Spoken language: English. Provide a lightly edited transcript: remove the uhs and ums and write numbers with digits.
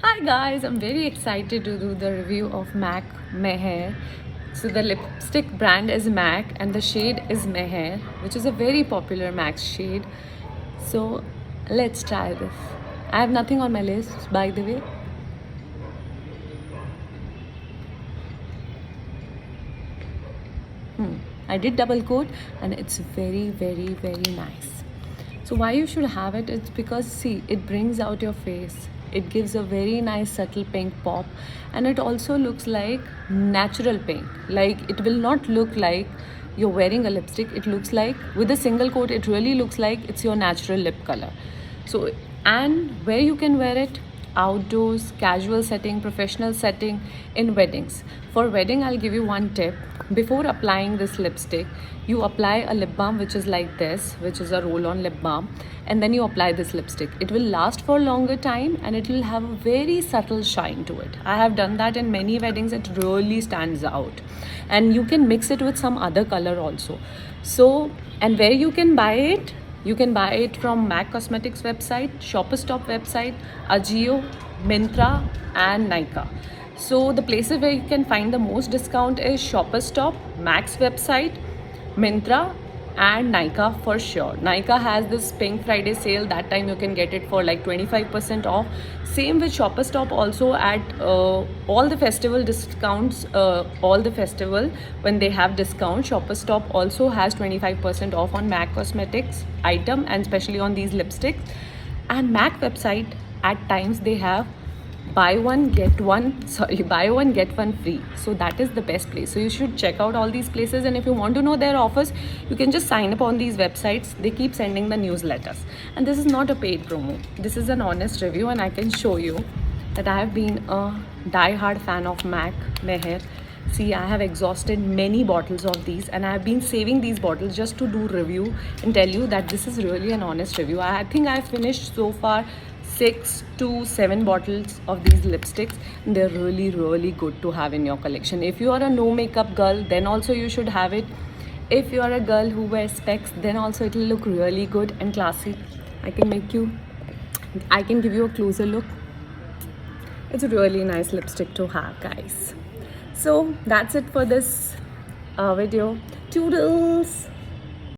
Hi guys, I'm very excited to do the review of MAC Meher. So the lipstick brand is MAC and the shade is Meher, which is a very popular MAC shade. So let's try this. I have nothing on my list, by the way. I did double coat and it's very nice. So why you should have it? It's because see, it brings out your face. It gives a very nice subtle pink pop, and it also looks like natural pink. Like it will not look like you're wearing a lipstick. It looks like with a single coat, it really looks like it's your natural lip color. So, and where you can wear it? Outdoors, casual setting, professional setting, in weddings. For wedding, I'll give you one tip. Before applying this lipstick, you apply a lip balm which is like this, which is a roll-on lip balm, and then you apply this lipstick. It will last for a longer time and it will have a very subtle shine to it. I have done that in many weddings. It really stands out. And you can mix it with some other color also. So, and where you can buy it? You can buy it from MAC Cosmetics website, Shoppers Stop website, Ajio, Myntra, and Nykaa. So the places where you can find the most discount is Shoppers Stop, MAC's website, Myntra, and Nykaa for sure. Nykaa has this Pink Friday sale. That time you can get it for like 25% off. Same with Shoppers Stop also at all the festival discounts. All the festival when they have discount, Shoppers Stop also has 25% off on MAC Cosmetics item and especially on these lipsticks. And MAC website at times they have buy one get one free, so that is the best place. So you should check out all these places, and if you want to know their offers, you can just sign up on these websites. They keep sending the newsletters, and this is not a paid promo. This is an honest review, and I can show you that I have been a die-hard fan of MAC Meher. See, I have exhausted many bottles of these and I have been saving these bottles just to do review and tell you that this is really an honest review. I think I finished so far 6 to 7 bottles of these lipsticks, and they're really good to have in your collection. If you are a no makeup girl, then also you should have it. If you are a girl who wears specs, then also it will look really good and classy. I can give you a closer look. It's a really nice lipstick to have, guys. So that's it for this video. Toodles!